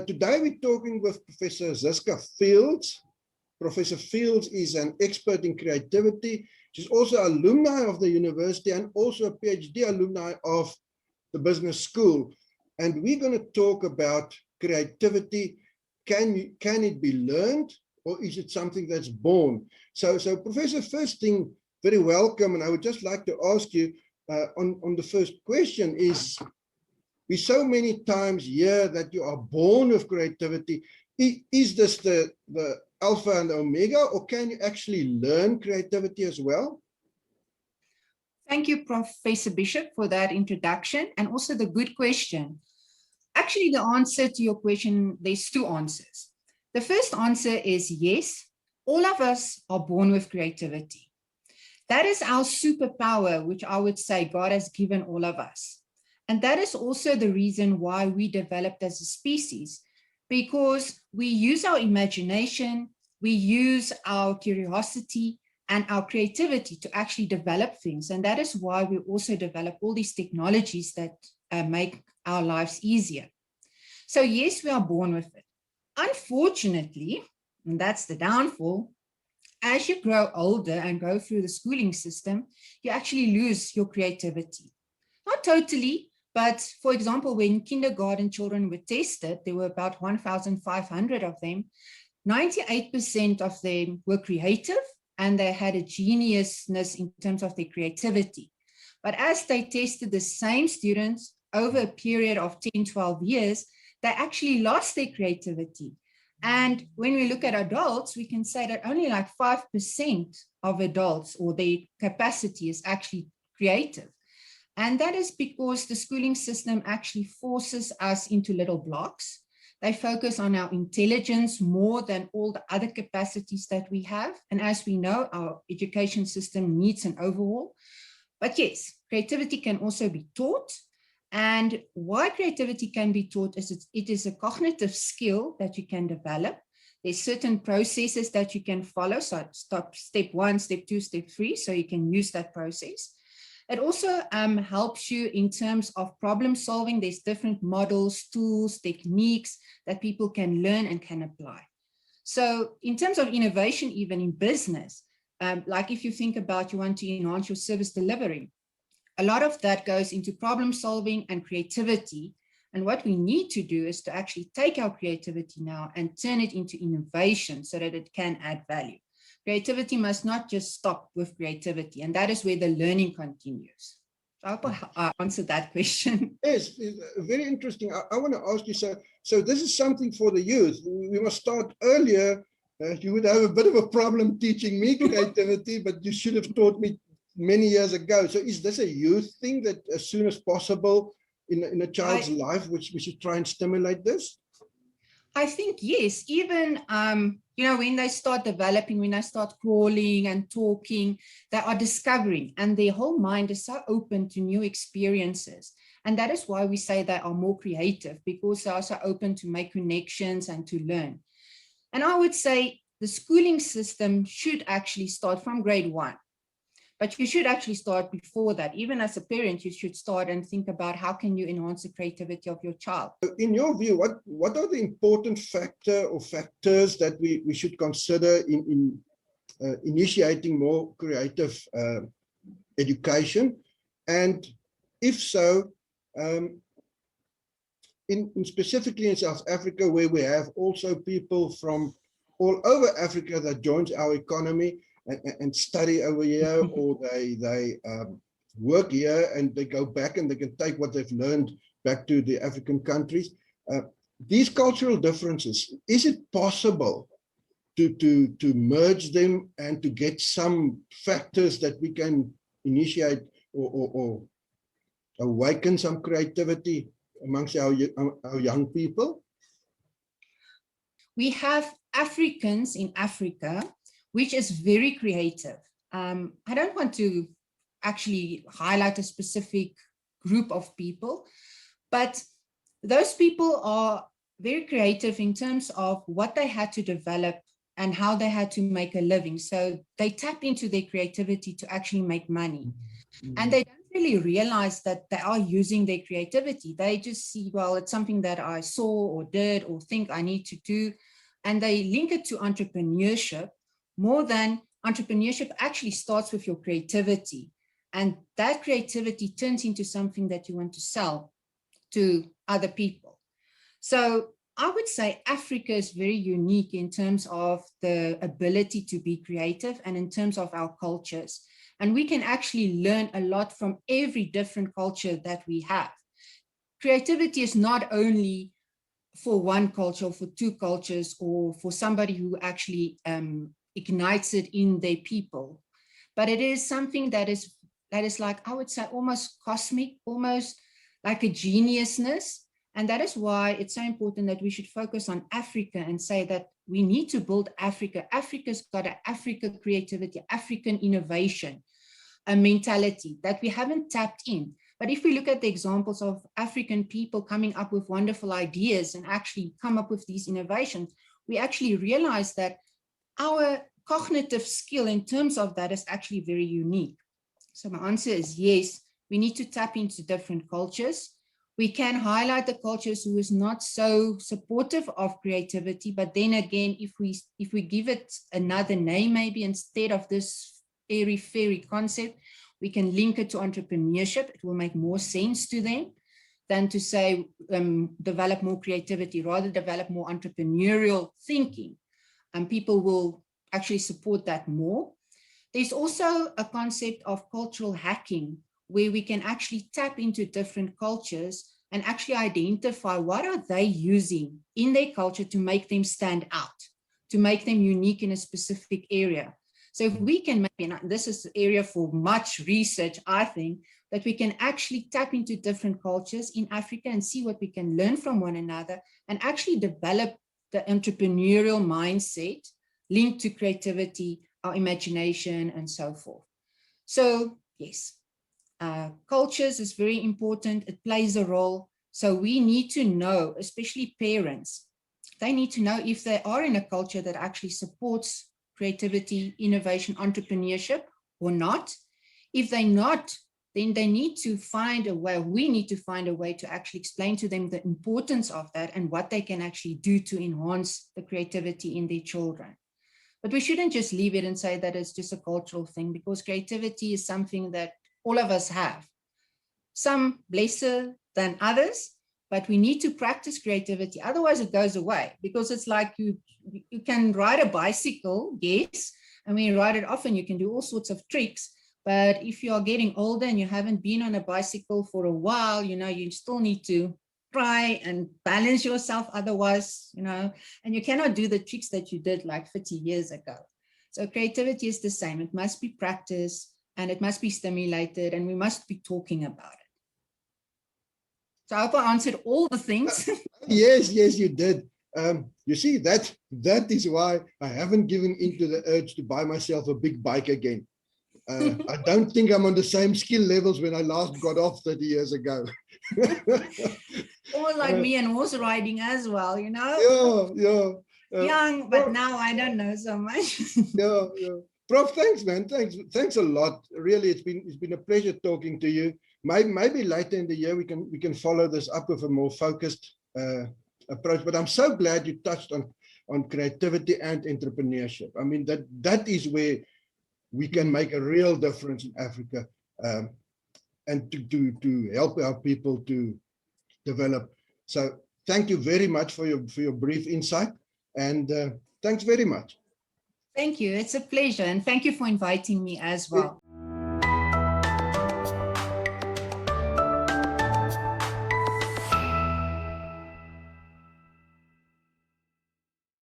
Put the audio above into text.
today we're talking with Professor Ziska Fields. Professor Fields is an expert in creativity. She's also alumni of the university and also a PhD alumni of the business school. And we're going to talk about creativity. Can it be learned, or is it something that's born? So Professor, first thing, very welcome. And I would just like to ask you on the first question is, we so many times hear that you are born with creativity. Is this the alpha and omega, or can you actually learn creativity as well? Thank you, Professor Bishop, for that introduction and also the good question. Actually, the answer to your question, there's two answers. The first answer is yes, all of us are born with creativity. That is our superpower, which I would say God has given all of us. And that is also the reason why we developed as a species, because we use our imagination, we use our curiosity and our creativity to actually develop things. And that is why we also develop all these technologies that make our lives easier. So yes, we are born with it. Unfortunately, and that's the downfall, as you grow older and go through the schooling system, you actually lose your creativity. Not totally, but for example, when kindergarten children were tested, there were about 1,500 of them. 98% of them were creative and they had a geniusness in terms of their creativity. But as they tested the same students over a period of 10, 12 years, they actually lost their creativity. And when we look at adults, we can say that only like 5% of adults or their capacity is actually creative. And that is because the schooling system actually forces us into little blocks. They focus on our intelligence more than all the other capacities that we have. And as we know, our education system needs an overhaul. But yes, creativity can also be taught. And why creativity can be taught is it is a cognitive skill that you can develop. There's certain processes that you can follow. So step 1, step 2, step 3, so you can use that process. It also helps you in terms of problem solving. There's different models, tools, techniques that people can learn and can apply. So in terms of innovation, even in business, like if you think about you want to enhance your service delivery, a lot of that goes into problem solving and creativity. And what we need to do is to actually take our creativity now and turn it into innovation so that it can add value. Creativity must not just stop with creativity, and that is where the learning continues. So I hope I answered that question. Yes, very interesting. I want to ask you, so this is something for the youth. We must start earlier. You would have a bit of a problem teaching me creativity, but you should have taught me many years ago. So is this a youth thing that as soon as possible in a child's life, which we should try and stimulate this? I think yes, even when they start developing, when they start crawling and talking, they are discovering, and their whole mind is so open to new experiences. And that is why we say they are more creative, because they are so open to make connections and to learn. And I would say the schooling system should actually start from grade 1. But you should actually start before that. Even as a parent, you should start and think about how can you enhance the creativity of your child. In your view, what are the important factors that we should consider in initiating more creative education? And if so, specifically in South Africa, where we have also people from all over Africa that joins our economy and study over here, or they work here and they go back and they can take what they've learned back to the African countries. These cultural differences, is it possible to merge them and to get some factors that we can initiate or awaken some creativity amongst our young people? We have Africans in Africa, which is very creative. I don't want to actually highlight a specific group of people, but those people are very creative in terms of what they had to develop and how they had to make a living. So they tap into their creativity to actually make money. And they don't really realize that they are using their creativity. They just see, well, it's something that I saw or did or think I need to do. And they link it to entrepreneurship more than entrepreneurship actually starts with your creativity. And that creativity turns into something that you want to sell to other people. So I would say Africa is very unique in terms of the ability to be creative and in terms of our cultures. And we can actually learn a lot from every different culture that we have. Creativity is not only for one culture or for two cultures or for somebody who actually ignites it in their people, but it is something that is like, I would say, almost cosmic, almost like a geniusness. And that is why it's so important that we should focus on Africa and say that we need to build Africa. Africa's got an African creativity, African innovation, a mentality that we haven't tapped in. But if we look at the examples of African people coming up with wonderful ideas and actually come up with these innovations, we actually realize that our cognitive skill in terms of that is actually very unique. So my answer is yes, we need to tap into different cultures. We can highlight the cultures who is not so supportive of creativity, but then again, if we give it another name, maybe instead of this airy-fairy concept, we can link it to entrepreneurship. It will make more sense to them than to say develop more creativity, rather develop more entrepreneurial thinking. And people will actually support that more. There's also a concept of cultural hacking, where we can actually tap into different cultures and actually identify what are they using in their culture to make them stand out, to make them unique in a specific area. So if we can, maybe, and this is the area for much research, I think, that we can actually tap into different cultures in Africa and see what we can learn from one another and actually develop the entrepreneurial mindset linked to creativity, our imagination, and so forth. So yes, cultures is very important. It plays a role. So we need to know, especially parents, they need to know if they are in a culture that actually supports creativity, innovation, entrepreneurship or not. If they're not, then they need to find a way, we need to find a way to actually explain to them the importance of that and what they can actually do to enhance the creativity in their children. But we shouldn't just leave it and say that it's just a cultural thing, because creativity is something that all of us have. Some lesser than others, but we need to practice creativity. Otherwise it goes away, because it's like you can ride a bicycle, yes, and when you ride it often, you can do all sorts of tricks. But if you are getting older and you haven't been on a bicycle for a while, you still need to try and balance yourself, otherwise, and you cannot do the tricks that you did like 50 years ago. So creativity is the same. It must be practiced and it must be stimulated, and we must be talking about it. So I hope I answered all the things. Yes, you did. You see, that is why I haven't given into the urge to buy myself a big bike again. I don't think I'm on the same skill levels when I last got off 30 years ago. Or like me and horse riding as well, Yeah. Young, but now I don't know so much. Yeah. Prof, thanks, man. Thanks a lot. Really, it's been a pleasure talking to you. Maybe later in the year we can follow this up with a more focused approach. But I'm so glad you touched on creativity and entrepreneurship. I mean, that is where we can make a real difference in Africa, and to help our people to develop. So thank you very much for your brief insight, and thanks very much. Thank you. It's a pleasure, and thank you for inviting me as well.